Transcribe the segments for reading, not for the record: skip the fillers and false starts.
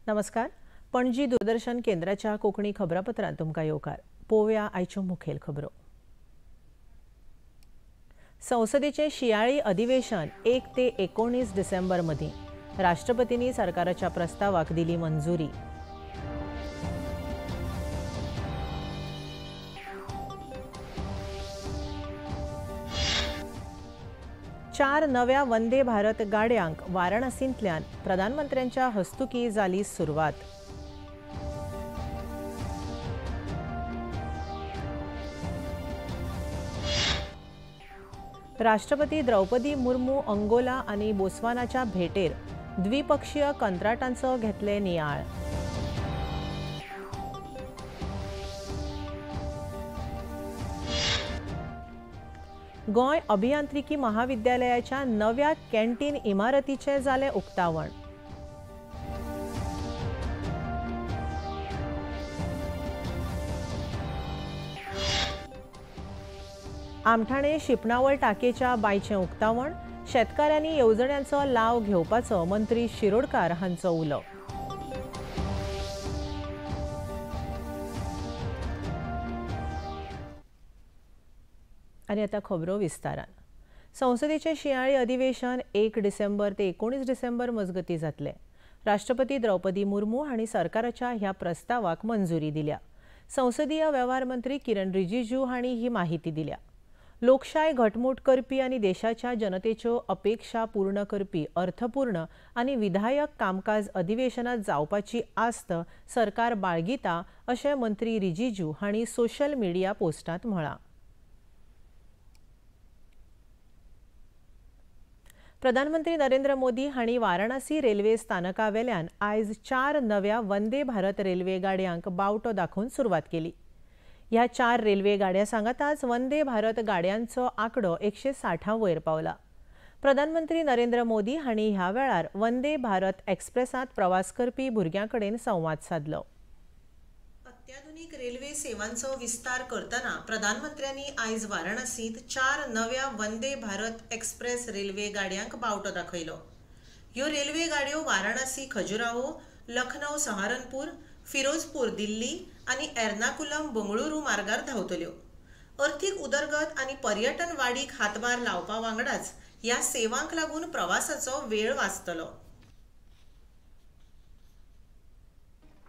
नमस्कार. पणजी दूरदर्शन केंद्राच्या कोकणी खबरापत्रांत तुमकां येवकार. पोवया आयच्यो मुखेल खबरो. संसदेचे शियाळी अधिवेशन 1 ते 19 डिसेंबर मदीं. राष्ट्रपतींनी सरकाराच्या प्रस्तावाक दिली मंजुरी. चार नव्या वंदे भारत गाड्यांक वाराणसींतल्यान प्रधानमंत्र्यांच्या हस्तुकी जाली सुरवात. राष्ट्रपती द्रौपदी मुर्मू अंगोला आनी बोत्सवानाच्या भेटेर द्विपक्षीय कंत्राटांचो घेतले नियाळ. गोंय अभियांत्रिकी महाविद्यालयाच्या नव्या कॅन्टीन इमारतीचे जाले उक्तावण. आमठाणे शिपणावळ टाकेच्या बायचें उक्तावण. शेतकाऱ्यांनी येवजण्यांचो लाव घेवपाचो मंत्री शिरोडकार हांचो उलो. आनी आतां खबरो विस्तारान. संसदेचे शियाळी अधिवेशन 1 डिसेंबर ते 19 डिसेंबर मजगती जातले. राष्ट्रपती द्रौपदी मुर्मू हांणी सरकाराच्या ह्या प्रस्तावाक मंजुरी दिल्या. संसदीय वेव्हार मंत्री किरण रिजिजू हांणी ही माहिती दिल्या. लोकशाय घटमूट करपी आनी देशाच्या जनतेच्यो अपेक्षा पूर्ण करपी अर्थपूर्ण आनी विधायक कामकाज अधिवेशनात जावपाची आस्त सरकार बाळगिता अशें मंत्री रिजिजू हांणी सोशल मिडिया पोस्टांत म्हळां. प्रधानमंत्री नरेंद्र मोदी हांणी वाराणसी रेल्वे स्थानकावेल्यान आयज 4 नव्या वंदे भारत रेल्वे गाडयांक बावटो दाखोवन सुरवात केली. ह्या 4 रेल्वे गाड्या सांगाताच वंदे भारत गाड्यांचो आंकडो 160 वयर पावला. प्रधानमंत्री नरेंद्र मोदी हांणी ह्या वेळार वंदे भारत एक्सप्रेसांत प्रवास करपी भुरग्यां संवाद साधलो. अत्याधुनीक रेल्वे सेवांचो विस्तार करतना प्रधानमंत्र्यांनी आयज वाराणसींत 4 नव्या वंदे भारत एक्सप्रेस रेल्वे गाड्यांक बावटो दाखयलो. ह्यो रेल्वे गाड्यो वाराणसी खजुराहो, लखनौ सहारनपूर, फिरोजपूर दिल्ली आनी एर्नाकुलम बंगळुरू मार्गार धांवतल्यो. अर्थीक उदरगत आनी पर्यटन वाडीक हातभार लावपा वांगडाच ह्या सेवांक लागून प्रवासाचो वेळ वाचतलो.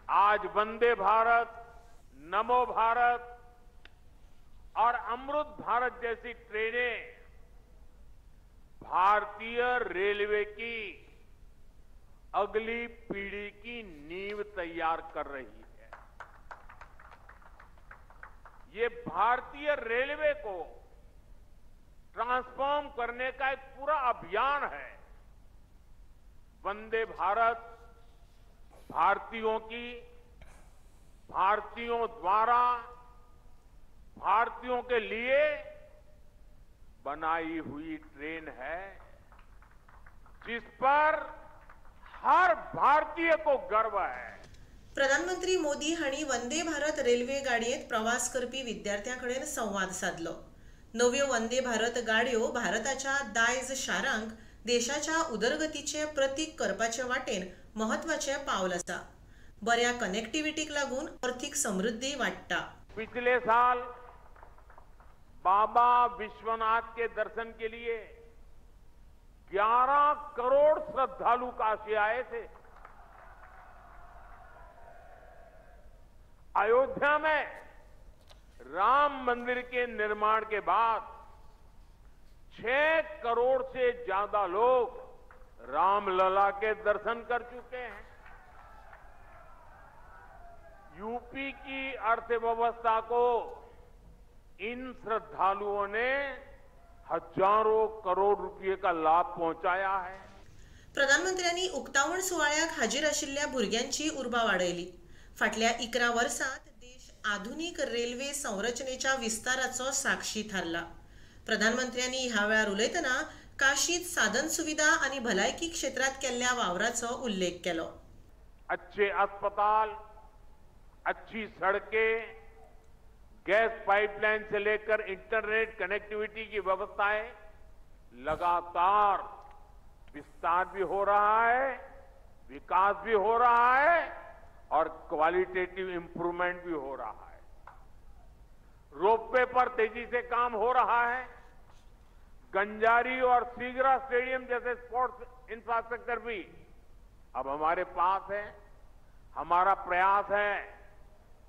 आज वंदे भारत, नमो भारत और अमृत भारत जैसी ट्रेनें भारतीय रेलवे की अगली पीढ़ी की नींव तैयार कर रही है. ये भारतीय रेलवे को ट्रांसफॉर्म करने का एक पूरा अभियान है. वंदे भारत भारतीयों की, भारतीयों द्वारा, भारतीयों के लिए बनाई हुई ट्रेन है, जिस पर हर भारतीय को गर्व है. प्रधानमंत्री मोदी हांणी वंदे भारत रेल्वे गाडयेंत प्रवास करपी विद्यार्थ्यांकडेन संवाद साधलो. नव्यो वंदे भारत गाडयो भारताच्या दायज शारांक देशाच्या उदरगतीचे प्रतीक करपाचे वाटेन महत्वाचे पावल आसा. बऱ्या कनेक्टिविटीक लागून आर्थीक समृद्धी वाडटा. पिछले साल बाबा विश्वनाथ के दर्शन के लिए 11 करोड़ श्रद्धालु काशी आए थे. अयोध्या में राम मंदिर के निर्माण के बाद 6 करोड़ से ज्यादा लोग रामलला के दर्शन कर चुके हैं. यूपी की अर्थव्यवस्था को इन श्रद्धालुओं ने हजारों करोड़ रुपये का लाभ पहुंचाया है. प्रधानमंत्र्यांनी उक्तावण सुवाळ्याक हाजीर आशिल्ल्या भुरग्यांची उर्बा वाडयली. फाटल्या 11 वर्सांत देश आधुनीक रेल्वे संरचनेच्या विस्ताराचो साक्षी थारला. प्रधानमंत्र्यांनी ह्या वेळार उलयतना काशीत साधन सुविधा आणि भलायकी क्षेत्रात केल्ल्या वावराचो उल्लेख केलो. अच्छे अस्पताल, अच्छी सड़कें, गैस पाइपलाइन से लेकर इंटरनेट कनेक्टिविटी की व्यवस्थाएं लगातार विस्तार भी हो रहा है विकास भी हो रहा है और क्वालिटेटिव इंप्रूवमेंट भी हो रहा है। रोपवे पर तेजी से काम हो रहा है। गंजारी और सीगरा स्टेडियम जैसे स्पोर्ट्स इंफ्रास्ट्रक्चर भी अब हमारे पास है। हमारा प्रयास है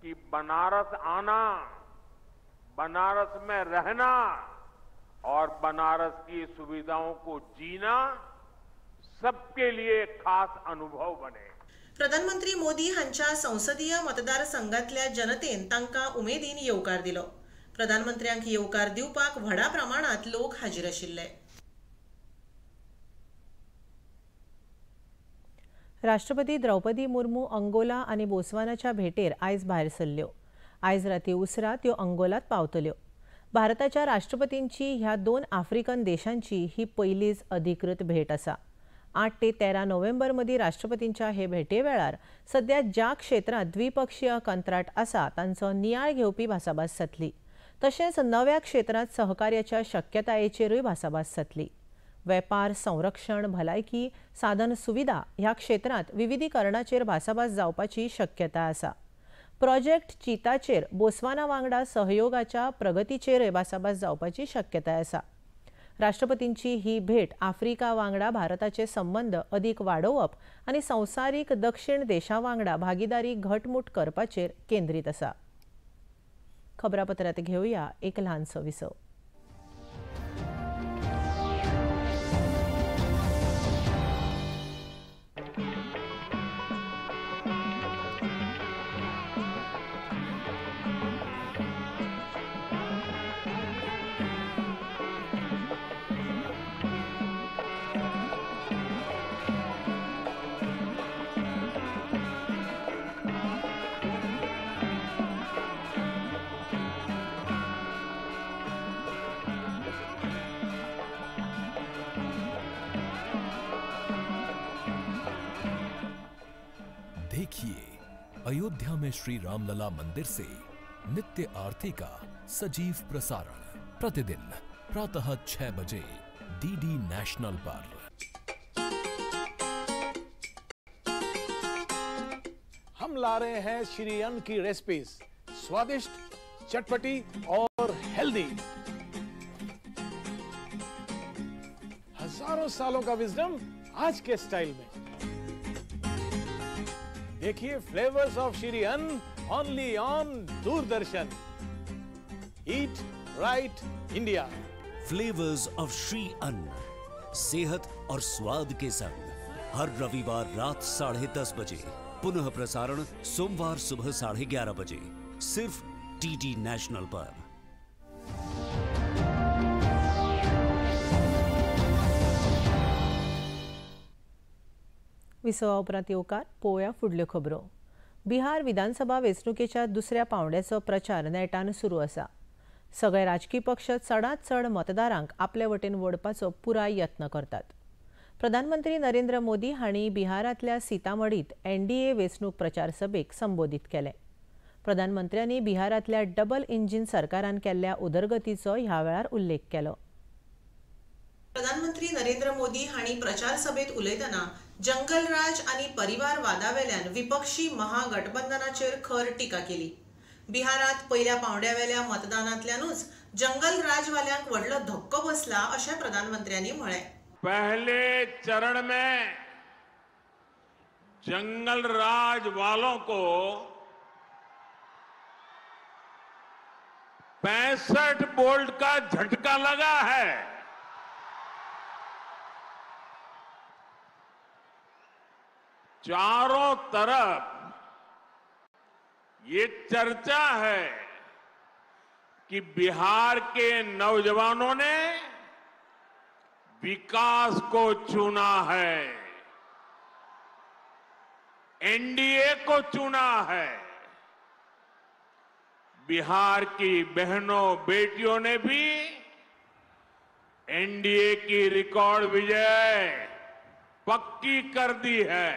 कि बनारस आना, बनारस में रहना और बनारस की सुविधाओं को जीना सबके लिए खास अनुभव बने। प्रधानमंत्री मोदी हांच्या संसदीय मतदारसंघातल्या जनतेन तांकां उमेदीन येवकार दिलो। प्रधानमंत्र्यांक येवकार दिवपाक व्हडा प्रमाणात लोक हाजीर आशिल्ले। राष्ट्रपती द्रौपदी मुर्मू अंगोला आनी बोत्सवानाच्या भेटेर आयज भायर सरल्यो। आयज राती उसरा त्यो अंगोलात पावतल्यो। भारताच्या राष्ट्रपतींची ह्या दोन आफ्रिकन देशांची ही पहिलीच अधिकृत भेट आसा। 8 ते 13 नोव्हेंबर मदीं राष्ट्रपतींच्या हे भेटे वेळार सध्या ज्या क्षेत्रात द्विपक्षीय कंत्राट आसा तांचो नियाळ घेवपी भासाभास जातली। तशेंच नव्या क्षेत्रात सहकार्याच्या शक्यतायेचेरूय भासाभास जातली। वेपार, संरक्षण, भलायकी, साधन सुविधा ह्या क्षेत्रात विविधीकरणाचेर भासाभास जावपाची शक्यता आसा। प्रोजेक्ट चीताचेर बोत्सवाना वांगडा सहयोगाच्या प्रगतीचेरय भासाभास जावपाची शक्यताय आसा। राष्ट्रपतींची ही भेट आफ्रिका वांगडा भारताचे संबंध अदीक वाडोवप आनी संवसारीक दक्षिण देशां वांगडा भागीदारी घटमूट करपाचेर केंद्रीत आसा। खबरापत्रांत घेवया एक ल्हानसो विसव। देखिए अयोध्या में श्री रामलला मंदिर से नित्य आरती का सजीव प्रसारण प्रतिदिन प्रातः 6 बजे डीडी नेशनल पर। हम ला रहे हैं श्री अन्न की रेसिपीज, स्वादिष्ट, चटपटी और हेल्दी। हजारों सालों का विजडम आज के स्टाइल में। देखिए फ्लेवर्स ऑफ श्री अन्न only on Doordarshan. Eat right India. Flavours of Shri अन्न, सेहत और स्वाद के संग हर रविवार रात 10:30 बजे, पुनः प्रसारण सोमवार सुबह 11:30 बजे, सिर्फ डीडी नेशनल पर। विसवा उपरांत येवकार पळोवया फुडल्यो खबरो। बिहार विधानसभा वेंचणुकेच्या दुसऱ्या पांवड्याचो प्रचार नेटान सुरू आसा। सगळे राजकीय पक्ष चडांत चड मतदारांक आपले वटेन वळपाचो पुराय यत्न करतात। प्रधानमंत्री नरेंद्र मोदी हांणी बिहारांतल्या सीतामढीत एनडीए वेंचणूक प्रचार सभेक संबोधीत केलें। प्रधानमंत्र्यांनी बिहारांतल्या डबल इंजिन सरकारान केल्ल्या उदरगतीचो ह्या वेळार उल्लेख केलो। प्रधानमंत्री नरेंद्र मोदी हांणी प्रचार सभेत उलयतना जंगल राज आनी परिवार वादावेल्यान विपक्षी महागठबंधनाचेर खर टिका केली। बिहारात पहिल्या पांवड्यावेल्या मतदानांतल्यानूच जंगल राजवाल्यांक व्हडलो धक्को बसला अशें प्रधानमंत्र्यांनी म्हळें। पहले चरण में जंगल राज वालों को 65 वोल्ट का झटका लगा है। चारों तरफ ये चर्चा है कि बिहार के नौजवानों ने विकास को चुना है, एनडीए को चुना है। बिहार की बहनों बेटियों ने भी एनडीए की रिकॉर्ड विजय पक्की कर दी है।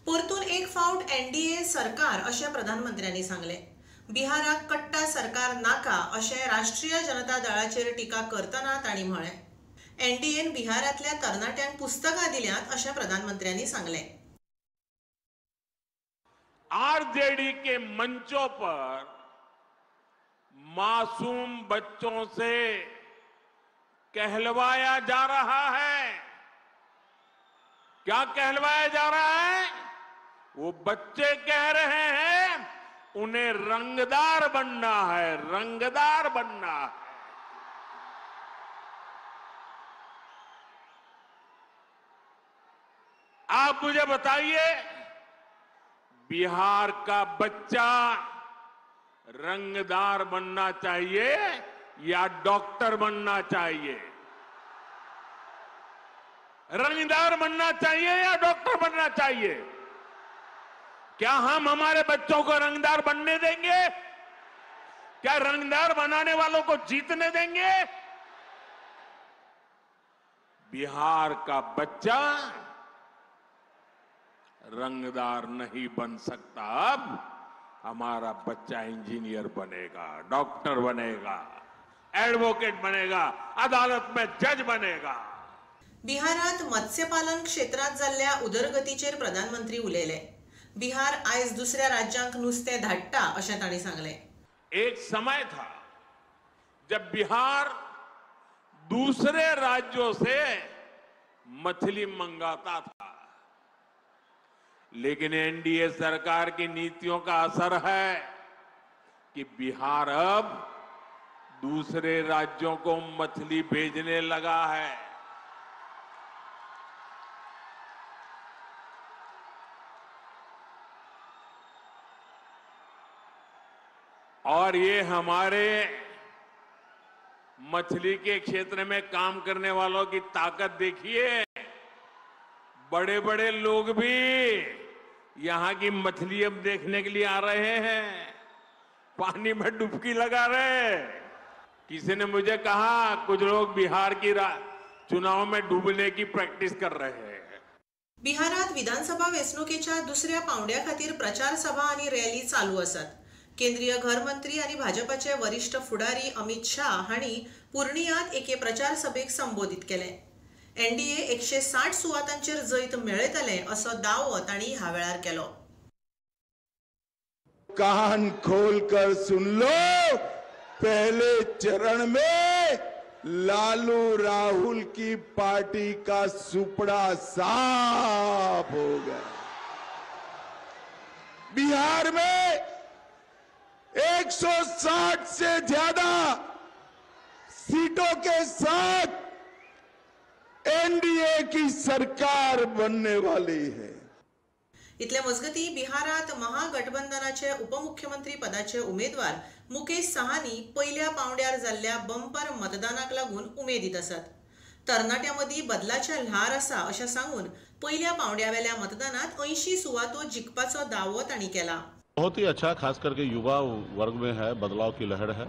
परतून एक फावट एनडीए सरकार अशें प्रधानमंत्र्यांनी सांगलें। बिहाराक कट्टा सरकार नाका अशें राष्ट्रीय जनता दळाचेर टिका करतना तांणी म्हळें। एनडीएन बिहारातल्या तरणाट्यांक पुस्तकां दिल्यात अशें प्रधानमंत्र्यांनी सांगलें. आरजेडी के मंचों पर मासूम बच्चों से कहलवाया जा रहा है. क्या कहलवाया जा रहा है? वो बच्चे कह रहे हैं उन्हें रंगदार बनना है, रंगदार बनना है. आप मुझे बताइए, बिहार का बच्चा रंगदार बनना चाहिए या डॉक्टर बनना चाहिए? रंगदार बनना चाहिए या डॉक्टर बनना चाहिए? क्या हम हमारे बच्चों को रंगदार बनने देंगे? क्या रंगदार बनाने वालों को जीतने देंगे? बिहार का बच्चा रंगदार नहीं बन सकता. अब हमारा बच्चा इंजीनियर बनेगा, डॉक्टर बनेगा, एडवोकेट बनेगा, अदालत में जज बनेगा. बिहारात मत्स्यपालन क्षेत्रात जाल्ल्या उदरगतीचेर प्रधानमंत्री उलयले. बिहार आयज दुसऱ्या राज्यांक नुस्तें धाडटा अशें तांणी सांगलें. एक समय था जब बिहार दूसरे राज्यों से मछली मंगाता था, लेकिन एनडीए सरकार की नीतियों का असर है कि बिहार अब दूसरे राज्यों को मछली भेजने लगा है. और ये हमारे मछली के क्षेत्र में काम करने वालों की ताकत देखिए. बड़े बड़े लोग भी यहां की मछली अब देखने के लिए आ रहे हैं, पानी में डुबकी लगा रहे हैं. किसी ने मुझे कहा कुछ लोग बिहार की चुनाव में डूबने की प्रैक्टिस कर रहे हैं. बिहारात विधानसभा वेंचणुकेच्या दुसऱ्या पावंड्या खातीर प्रचार सभा आनी रॅली चालू आसात. केंद्रीय घर मंत्री आनी भाजपाचे वरिष्ठ फुडारी अमित शाह हांणी पूर्णियात एके प्रचार सभेक संबोधित केलें. एनडीए 160 सुवातांचेर जैत मेळयतलें असो दावो तांणी ह्या वेळार केलो. कान खोलकर सुन लो, पहले चरण में लालू राहुल की पार्टी का सुपड़ा साफ हो गया. बिहार में 160 से ज्यादा सीटों के साथ एनडीए की सरकार बनने वाली है. इतले मजगती बिहारात महागठबंधनाचे उपमुख्यमंत्री पदाचे उमेदवार मुकेश साहानी पहिल्या पावंड्यार जाल्ल्या बंपर मतदानाक लागून उमेदीत आसात. तरणाट्यां बदलाचे ल्हार आसा अशें सांगून पहिल्या पावंड्यावेल्या मतदानात 80 सुवातो जिखपाचो दावो तांणी केला. बहुत ही अच्छा, खास करके युवा वर्ग में है, बदलाव की लहर है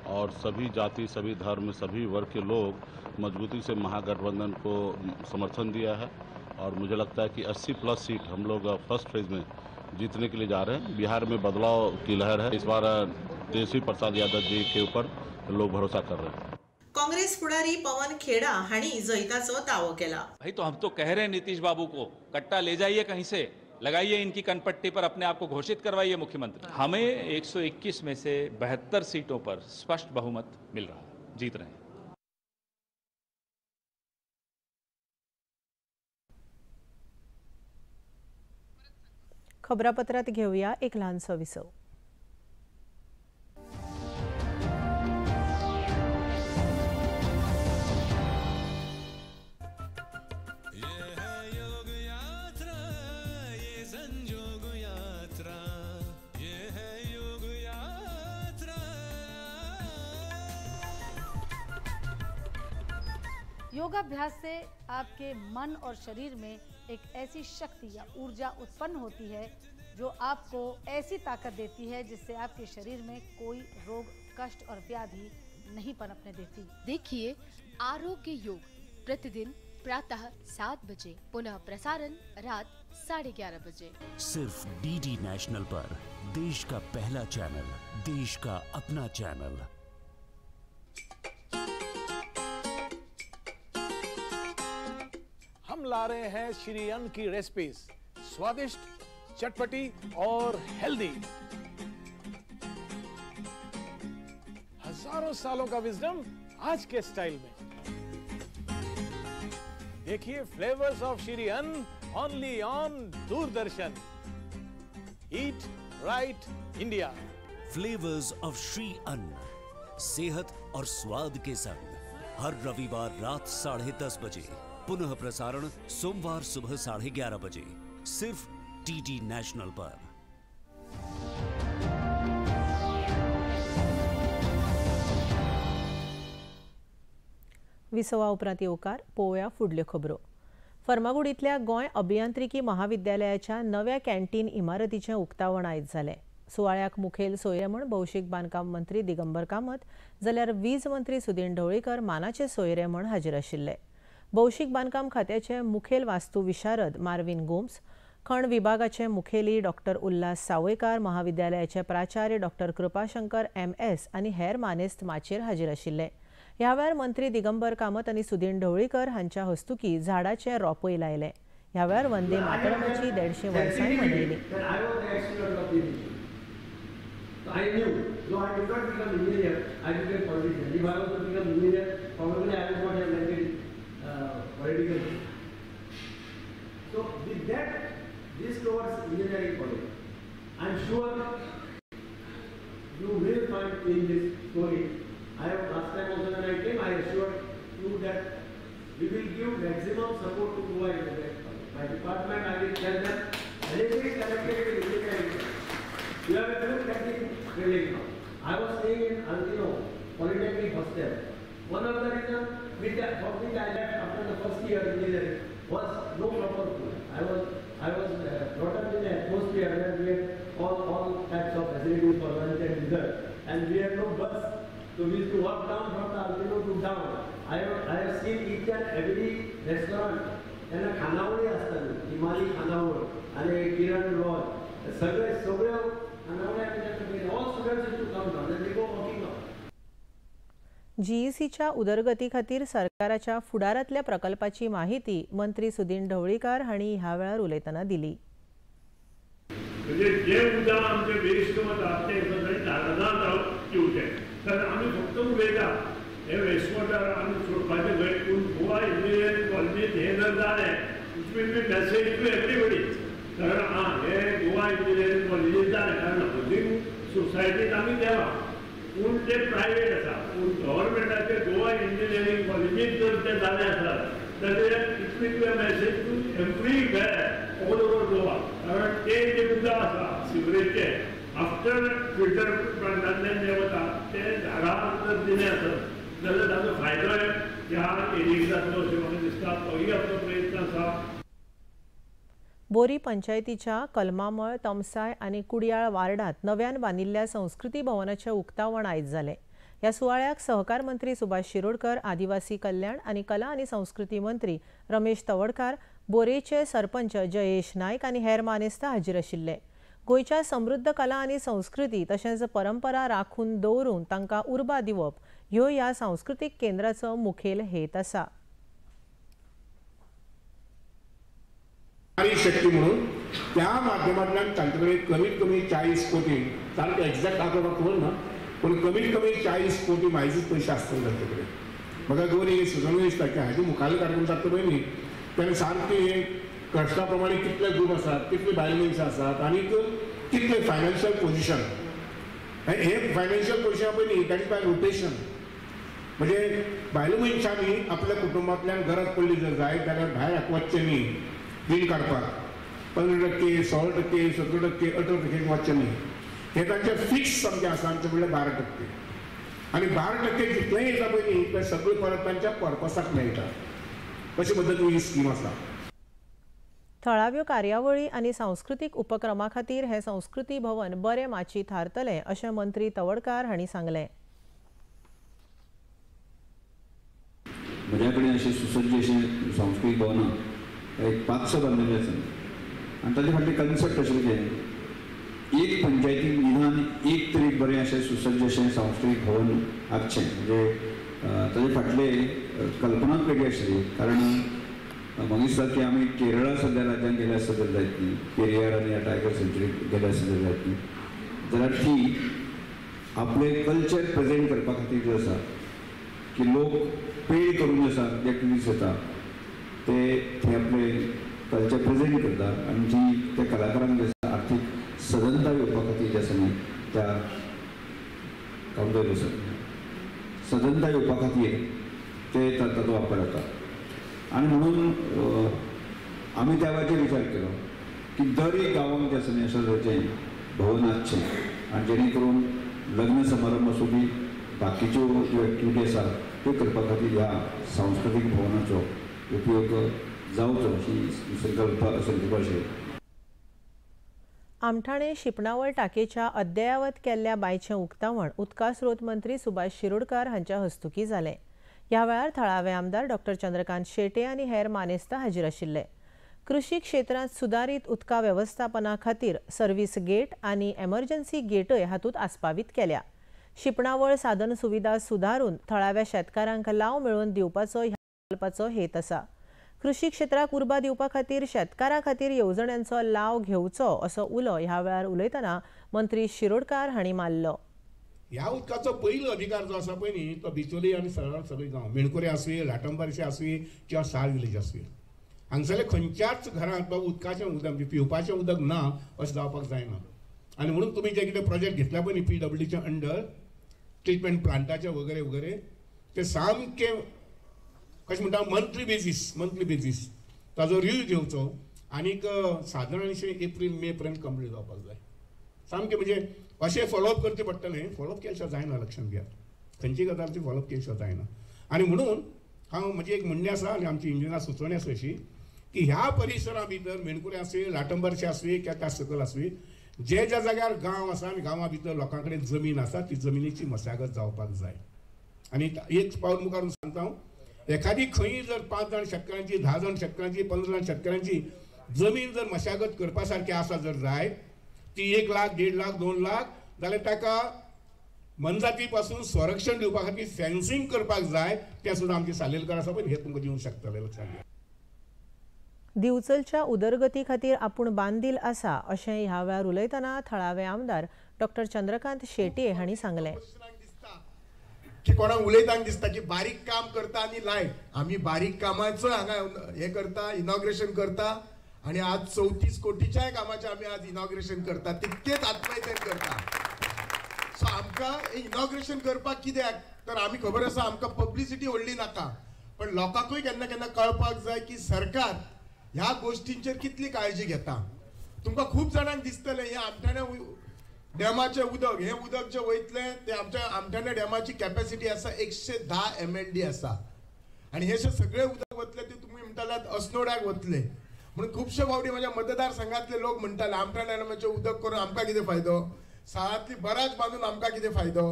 और सभी जाति, सभी धर्म, सभी वर्ग के लोग मजबूती से महागठबंधन को समर्थन दिया है और मुझे लगता है कि 80+ सीट हम लोग फर्स्ट फेज में जीतने के लिए जा रहे हैं. बिहार में बदलाव की लहर है. इस बार तेजस्वी प्रसाद यादव जी के ऊपर लोग भरोसा कर रहे हैं. कांग्रेस फुडारी पवन खेड़ा हांणी जैताचो दावो केला. भाई तो हम तो कह रहे हैं नीतीश बाबू को, कट्टा ले जाइए कहीं से, लगाइए इनकी कनपट्टी पर, अपने आप को घोषित करवाइए मुख्यमंत्री. हमें 121 में से 72 सीटों पर स्पष्ट बहुमत मिल रहा है, जीत रहे हैं. खबरापत्रात घेऊया एक लहानसो विसव. योगाभ्यास से आपके मन और शरीर में एक ऐसी शक्ति या ऊर्जा उत्पन्न होती है जो आपको ऐसी ताकत देती है जिससे आपके शरीर में कोई रोग, कष्ट और व्याधि नहीं पनपने देती. देखिए आरोग्य योग प्रतिदिन प्रातः 7 बजे, पुनः प्रसारण रात 11:30 बजे. सिर्फ डीडी नेशनल पर, देश का पहला चैनल, देश का अपना चैनल. ला रहे हैं श्री अन्न की रेसिपीज, स्वादिष्ट, चटपटी और हेल्दी। हजारों सालों का विजडम आज के स्टाइल में। देखिए फ्लेवर्स ऑफ श्री अन्न only on Doordarshan. Eat right India. Flavours of Shri अन्न, सेहत और स्वाद के संग हर रविवार रात 10:30 बजे, पुनः प्रसारण सोमवार सुबह 11:30 बजे, सिर्फ डीडी नेशनल पर। विसवा उपरांत येवकार पळोवया फुडल्यो खबरो। फर्मागुडींतल्या गोंय अभियांत्रिकी महाविद्यालयाच्या नव्या कॅन्टीन इमारतीचें उक्तावण आयज जालें। सुवाळ्याक मुखेल सोयरे म्हूण भौशीक बांदकाम मंत्री दिगंबर कामत, जाल्यार वीज मंत्री सुदीन ढवळीकर मानाचे सोयरे म्हूण हाजीर आशिल्ले। भौशीक बांदकाम खात्याचे मुखेल वास्तू विशारद मार्विन गोम्स, खण विभागाचे मुखेली डॉक्टर उल्हास सावयकार, महाविद्यालयाचे प्राचार्य डॉक्टर कृपाशंकर MS आनी हेर मानेस्त माचेर हाजीर आशिल्ले। ह्या वेळार मंत्री दिगंबर कामत आनी सुदीन ढवळीकर हांच्या हस्तुकी झाडाचे रोपय लायले। ह्या वेळार Vande मातरमाची 150 वर्सांय मनयली। I knew, though I did not become engineer, I became politician. If I was to become engineer, probably I would not have landed political. So with that, this towards engineering college, I am sure you will find in this story. I have last time also when I came, I assured you that we will give maximum support to Goa Engineering College. My department, I will tell them, anything connected with engineering, you have a good technical training now. I was staying in Altino Polytechnic hostel. One of the reasons which I left after the first year engineering was no proper food. I was brought up in an atmosphere where we had all types of facilities for lunch and dessert, and we had no bus, so we used to walk down from the Altino to down. I have seen each and every restaurant and a खानावळी असतात, हिमाली खानावळ आणि किरण lodge, सगळे GECच्या उदरगती खातीर सरकाराच्या फुडारातल्या प्रकल्पाची माहिती मंत्री सुदीन ढवळीकर हांणी ह्या वेळार उलयतना दिली। म्हणजे जे उदक आमचे वेस्ट वता ते सगळे झाडांना येवचे, तर आमी फक्त उलयता हे वेस्ट वॉटर आमी सोडपाचे गय, पूण गोवा इंजिनियरींग कॉलेजीत हे जर जालें, it will be message to everybody. कारण हे गोवा इंजिनियरींग कॉलेजीत जालें, कारण हाऊसिंग सोसायटीत आमी देवा, पूण ते प्रायवेट आसा, पूण गव्हर्मेंटाचे गोवा इंजिनियरींग कॉलेजीत जर ते जालें आसत जाल्यार it will be a message to everywhere all over Goa. कारण ते जे उदक आसा सिवरेजचे, आफ्टर फिल्टर प्लांटांतल्यान जे वता ते झाडांक जर दिलें आसत जाल्यार ताचो फायदो ह्या एरियेक जातलो अशें म्हाका दिसता। तोय आपलो प्रयत्न आसा। बोरी पंचायतीच्या कलमामळ, तमसाय आनी कुडयाळ वार्डात नव्यान बांदिल्ल्या संस्कृती भवनाचें उक्तावण आयज जालें। ह्या सुवाळ्याक सहकार मंत्री सुभाष शिरोडकर, आदिवासी कल्याण आनी कला आनी संस्कृती मंत्री रमेश तवडकार, बोरेचे सरपंच जयेश नायक आनी हेर मानेस्त हाजीर आशिल्ले। गोंयच्या समृद्ध कला आनी संस्कृती तशेंच परंपरा राखून दवरून तांकां उर्बा दिवप ह्यो ह्या सांस्कृतीक केंद्राचो मुखेल हेत आसा। शक्ती म्हणून त्या माध्यमांतल्यान तांचे कमीत कमी 40 कोटी, तांकां एक्झॅक्ट आंकडो म्हाका खबर ना, पूण कमीत कमी 40 कोटी मायजूच पयशे आसतले तांचे कडेन। म्हाका दोन एक सुचोवणी दिसता की हाजी मुखावेल कार्यक्रम जाता पयलीं तेन्ना सारकी कश्टा प्रमाणे कितले ग्रूप आसात, कितले बायल मनशां आसात आनी कितले फायनान्शियल पोजिशन, हे फायनान्शियल पोजिशना पयलीं तांचे काय रोटेशन, म्हणजे बायल मनशांनी आपल्या कुटुंबांतल्यान गरज पडली जर जायत जाल्यार भायर वचचें न्ही, रीण काडपाक 15%, 16%, 17%, 18% वचचें न्ही, हे तांचें फिक्स सामकें आसा। आमचे म्हणल्यार 12%, आनी 12% जितलेंय येता पळय न्ही तें सगळें परत तांच्या पर्पसाक मेळटा, अशे पद्दतीन ही स्कीम आसा। थळाव्यो कार्यावळी आनी सांस्कृतीक उपक्रमा खातीर हे संस्कृती भवन बरे माची थारतलें अशें मंत्री तवडकार हांणी सांगलें। म्हज्या कडेन अशें सुसज्ज अशें सांस्कृतीक भवनां एक 500 बांदिल्ले आसात आनी ताचे फाटलें कन्सेप्ट अशें की एक पंचायतीक निदान एक तरी बरें अशें सुसज्ज अशें सांस्कृतीक भवन आसचें, म्हणजे ताचे फाटले कल्पनाच वेगळी आशिल्ली। कारण मागीर सारकी आमी केरळा सद्या राज्यांत गेले आसत जायत पेरियार आनी टायगर सँच्युरी गेले आसत जायत जाल्यार ती आपले कल्चर प्रेजेंट करपा खातीर जे आसा की लोक पेड करून जे आसा जे ट्युरिस्ट येता ते आपले कल्चर प्रेजेंट करता आनी जी त्या कलाकारांक जे आसा आर्थीक सदनता येवपा खातीर जे आसा न्ही त्या कावंटर आसा सदनता येवपा खातीर ते ताचो वापर जाता आनी म्हणून आमी त्या वेळाचेर विचार केलो की दर एक गांवांत जे आसा न्ही अशें तरेचें भवन आसचें आनी जेणे करून लग्न समारंभ आसूं बी बाकीच्यो ज्यो एक्टिविटी आसा त्यो करपा खातीर ह्या सांस्कृतीक भवनाचो उपयोग जावचो ही संकल्प अशें. आमठाणे शिपणावळ टाकयेच्या अद्यावत केल्ल्या बांयचें उक्तावण उदका स्रोत मंत्री सुभाष शिरोडकार हांच्या हस्तुकीं जालें. ह्या वेळार थळावे आमदार डॉ. चंद्रकांत शेटे आनी हेर मानेस्तां हाजीर आशिल्ले. कृषी क्षेत्रांत सुदारीत उदका वेवस्थापना खातीर सर्व्हिस गेट आनी एमर्जन्सी गेटय हातूंत आस्पावीत केल्या. शिपणावळ साधन सुविधा सुदारून थळाव्या शेतकारांक लाव मेळोवन दिवपाचो ह्या प्रकल्पाचो हेत आसा. कृषी क्षेत्राक उर्बा दिवपा खातीर शेतकारां खातीर येवजण्यांचो लाव घेवचो असो उलो ह्या वेळार उलयतना मंत्री शिरोडकार हांणी मारलो. ह्या उदकाचो पयलो अधिकार जो आसा पळय न्ही तो बिचोली आनी सगळे गांव मेणकुरे आसूं लाटंबारशे आसूं किंवा साळ विलेज आसूं हांगसरले खंयच्याच घरांत बाबा उदकाचें उदक पिवपाचें उदक ना अशें जावपाक जायना. आनी म्हणून तुमी जे कितें प्रोजेक्ट घेतला पळय न्ही PWDच्या अंडर ट्रिटमेंट प्लांटाचे वगैरे वगैरे ते सामके कशें म्हणटा मंथली बेजीस ताजो रिव्यू घेवचो आनीक सादारण अशें एप्रील मे पर्यंत कंप्लीट जावपाक जाय. सामकें म्हणजे अशें फॉलोअप करचें पडटलें. फॉलोअप केल्या शिवाय जायना लक्षांत घेयात खंयची गजाल ती फॉलोअप केल्या शिवाय जायना. आनी म्हणून हांव म्हजी एक म्हणणें आसा आनी आमची इंजिनियर सुचोवणी आसा अशी की ह्या परिसरा भितर मेणकुरे आसूं लाटंबरशे आसूं किंवा त्या सकयल आसूं जे ज्या जाग्यार गांव आसा आनी गांवा भितर लोकां कडेन जमीन आसा ती जमिनीची मशागत जावपाक जाय. आनी एक पावल मुखार सांगता हांव एखादी खंय जर 5 जाण शेतकारांची 10 जाण शेतकारांची 15 जाण शेतकारांची जमीन जर मशागत करपा सारकी आसा जर जाय ती 1 लाख 1.5 लाख 2 लाख जाल्यार ताका मनजाती पासून संरक्षण दिवपा खातीर फेन्सिंग करपाक जाय. ते सुद्दां आमचे सालेलकार आसा पळय हे तुमकां दिवंक शकतले लक्षांत घे. दिवचलच्या उदरगती खातीर आपूण बांदील आसा अशें ह्या वेळार उलयतना थळावे आमदार डॉ. चंद्रकांत शेटे हांणी सांगलें की कोणाक उलयतांक दिसता की बारीक काम करता आनी लायट आमी बारीक कामाचो हांगा हे करता इनॉग्रेशन करता आनी आज 34 कोटीच्याय कामाचें आमी आज इनॉग्रेशन करता तितकेच आत्महत्येन करता. सो आमकां इनॉग्रेशन करपाक कित्याक तर आमी खबर आसा आमकां पब्लिसिटी व्हडली नाका पण लोकांकूय केन्ना केन्ना कळपाक जाय की सरकार ह्या गोष्टींचेर कितली काळजी घेता. तुमकां खूब जाणांक दिसतलें हे आमठाण्या डॅमाचे उदक हे उदक जे वयतले ते आमच्या आमठाण्या डॅमाची कॅपॅसिटी आसा 110 MLD आसा आनी हे सगळे उदक वतले ते तुमी म्हणटाले अस्नोड्याक वतले म्हणून खुबशे फावटी माझ्या मतदारसंघातले लोक म्हणटाले आमठाण्या डॅमाचे उदक करून आमकां कितें फायदो साळांतली बराच बांदून आमकां कितें फायदो.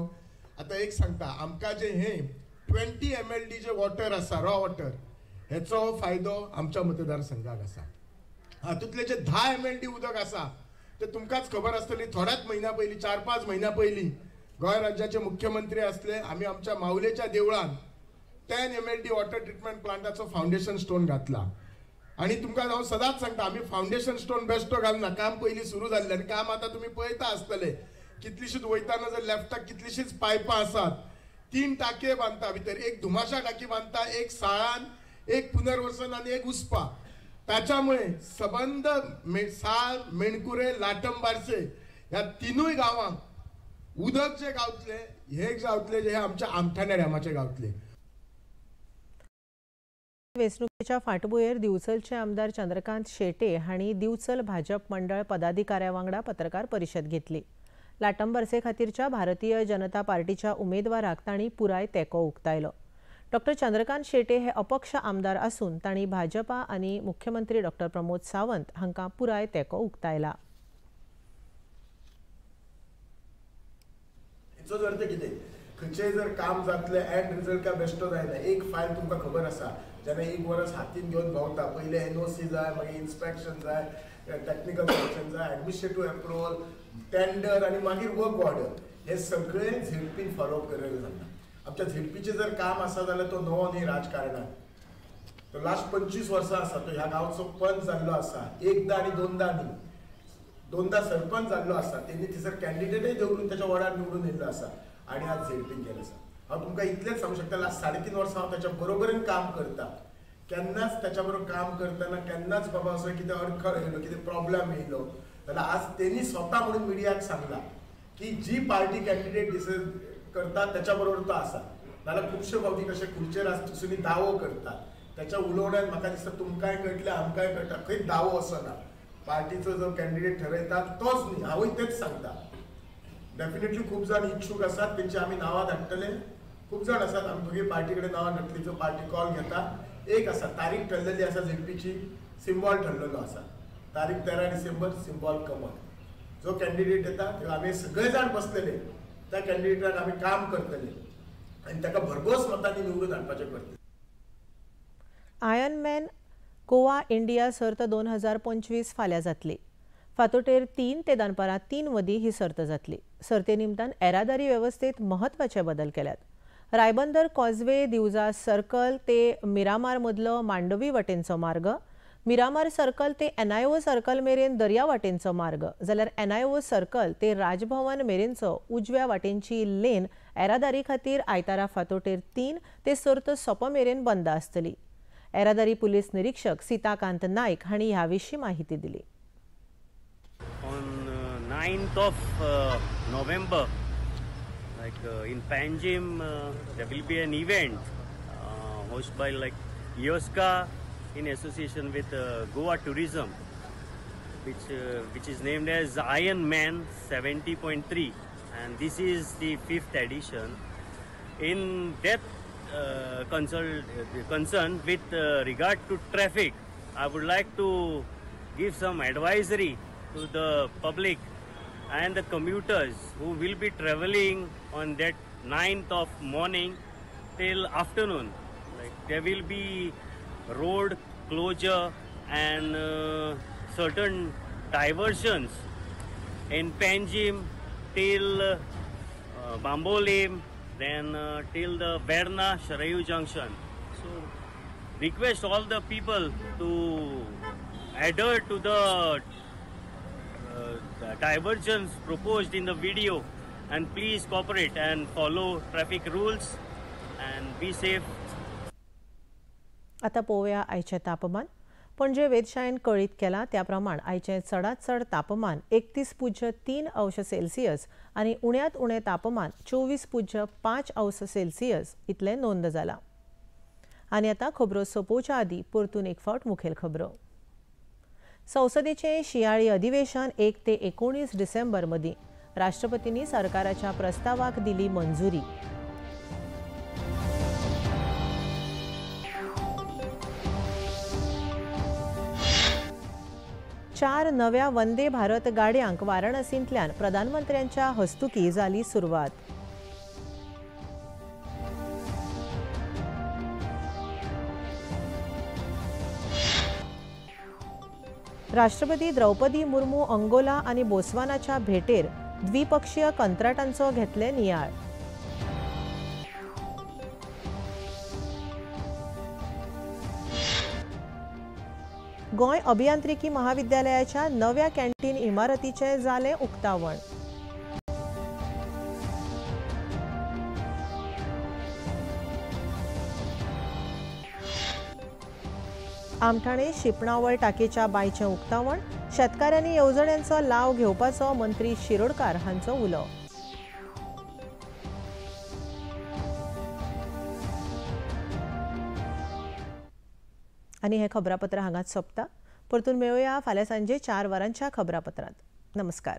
आतां एक सांगता आमकां जे हे 20 MLD जे वॉटर आसा रॉ वॉटर हेचो फायदो आमच्या मतदारसंघाक आसा. हातूंतले जे 10 MLD उदक आसा ते तुमकांच खबर आसतली थोड्याच म्हयन्या पयलीं 4-5 म्हयन्या पयलीं गोंय राज्याचे मुख्यमंत्री आसले आमी आमच्या माऊलेच्या देवळान 10 MLD वॉटर ट्रिटमेंट प्लांटाचो फावंडेशन स्टोन घातला. आनी तुमकां हांव सदांच सांगता आमी फावंडेशन स्टोन बेश्टो घालना काम पयलीं सुरू जाल्लें आनी काम आतां तुमी पळयता आसतले कितलीशीच वयताना जर लेफ्टाक कितलीशीच पायपां आसात 3 टाकये बांदता भितर एक धुमाशा टाकी बांदता एक साळान एक पुनर्वसन आनी एक उस्पा. त्याच्यामुळे सबंद साळ मेणकुरे लाटंबारसे ह्या तिनूय गावांक उदक जे गावतले हे गावतले जे आमच्या आमठाण्या डॅमाचे गावतले. वेंचणुकेच्या फाटभुंयेर दिवचलचे आमदार चंद्रकांत शेटे हांणी दिवचल भाजप मंडळ पदाधिकाऱ्यां वांगडा पत्रकार परिशद घेतली. लाटंबरसे खातीरच्या भारतीय जनता पार्टीच्या उमेदवाराक तांणी पुराय तेंको उक्तायलो. डॉ. चंद्रकांत शेटे हे अपक्ष आमदार असून तांणी भाजपा आनी मुख्यमंत्री डॉ. प्रमोद सावंत हांकां पुराय तेंको उक्तायला. हेचो अर्थ कितें खंयचेय जर काम जातलें एंड रिजल्ट काय बेश्टो जायना. एक फायल तुमकां खबर आसा जेन्ना 1 वर्स हातीन घेवन भोंवता पयले NOC जाय मागीर इन्स्पेक्शन जाय टेक्निकल सेक्शन जाय एडमिनिस्ट्रेटिव्ह अप्रुवल टेंडर आनी मागीर वर्क ऑर्डर हे सगळे झेडपीन फॉलोअप करेल जाता. आमच्या झेडपीचे जर काम आसा जाल्यार तो नवो न्ही राजकारणात तो लास्ट 25 वर्सां आसा तो ह्या गांवचो पंच जाल्लो आसा, एकदा आणि दोनदा सरपंच जाल्लो आसा, त्यांनी थंयसर कॅन्डिडेटय दवरून त्याच्या वार्डार निवडून येयल्लो आसा आणि आज झेडपीन गेलो आसा. हांव तुमकां इतलेंच सांगूंक शकता, लास्ट 3.5 वर्सां हांव त्याच्या बरोबरीन काम करता. केन्नाच त्याच्या बरोबर काम करतना केन्नाच बाबा असो कितें अडखळ येयलो, कितें प्रॉब्लेम येयलो जाल्यार आज त्यांनी स्वता म्हणून मिडियाक सांगला की जी पार्टी कॅन्डिडेट डिसायड करता त्याच्या बरोबर तो आसा. नाल्यार खुबशे फावटी कशे खुर्चेर आसतसुनी दावो करतात. त्याच्या उलोवण्यान म्हाका दिसता तुमकांय कळटलें आमकांय कळटा, खंय दावो असो ना. पार्टीचो जो कॅन्डिडेट ठरयता तोच न्ही, हांवूय तेच सांगता. डेफिनेटली खूब जाण इच्छूक आसात, तेंची आमी नांवां धाडटले. खूब जाण आसात, आमी दोगी पार्टी कडेन नांवां धाडटली, जो पार्टी कॉल घेता. एक आसा, तारीख ठरलेली आसा झेडपीची, सिम्बॉल ठरलेलो आसा. तारीख 13 डिसेंबर, सिम्बॉल कमल. जो कॅन्डिडेट येता तो आमी सगळे जाण बसलेले, त्या कॅन्डिडेटाक आमी काम करतले आनी ताका भरघोस मतांनी निवडून हाडपाचें करतले. आयर्नमॅन गोवा इंडिया सर्त 2025 फाल्यां जातली. फांतोडेर 3 ते दनपारां 3 मदीं ही सर्त जातली. सर्ते निमतान येरादारी वेवस्थेत महत्वाचे बदल केल्यात. रायबंदर कॉजवे दिवजा सर्कल ते मिरामार मदलो मांडवी वाटेनचो मार्ग, मिरामार सर्कल ते एनआयओ सर्कल मेरेन दर्या वाटेनचो मार्ग, जाल्यार एनआयओ सर्कल ते राजभवन मेरेनचो उजव्या वाटेनची लेन येरादारी खातीर आयतारा फांतोडेर 3 ते सर्त सोंप मेरेन बंद आसतली. येरादारी पुलीस निरीक्षक सीताकांत नायक हांणी ह्या विशीं माहिती दिली. On 9th of November, in Panjim, there will be an event hosted by IOSCA in association with Goa Tourism, which is named as Ironman 70.3, and this is the 5th edition. In that concern with regard to traffic, I would like to give some advisory to the public and the commuters who will be traveling on that 9th of morning till afternoon. There will be road closure and certain diversions in Panjim till Bambolim, then till the Verna Sharayu junction. So request all the people to adhere to the diversions proposed in the video, and please cooperate and follow traffic rules and be safe. आता पळोवया आयचे तापमान. पणजे वेधशाळेन कळीत केला त्या प्रमाण आयचे चडांत चड तापमान 31.3 अंश सेल्सियस आनी उण्यांत उणें तापमान 24.5 अंश सेल्सियस इतलें नोंद जाला. आनी आतां खबरो सोंपोवच्या आदीं परतून एक फावट मुखेल खबरो. संसदेचें शियाळी अधिवेशन 1 ते 19 डिसेंबर मदीं राष्ट्रपतींनी सरकाराच्या प्रस्तावाक दिली मंजुरी. चार नव्या वंदे भारत गाडयांक वाराणसींतल्यान प्रधानमंत्र्यांच्या हस्तुकी जाली सुरवात. राष्ट्रपती द्रौपदी मुर्मू अंगोला आनी बोत्सवानाच्या भेटेर द्विपक्षीय कंत्राटांचो घेतले नियाळ. गोंय अभियांत्रिकी महाविद्यालयाच्या नव्या कॅन्टीन इमारतीचे जाले उक्तावण. आमठाणे शिपणावळ टाकेच्या बांयचें उक्तावण. शेतकाऱ्यांनी येवजण्यांचो लाव घेवपाचो मंत्री शिरोडकार हांचो उलो. आनी हे खबरापत्र हांगाच सोंपता. परतून मेळुया फाल्यां सांजे 4 वरांच्या खबरापत्रांत. नमस्कार.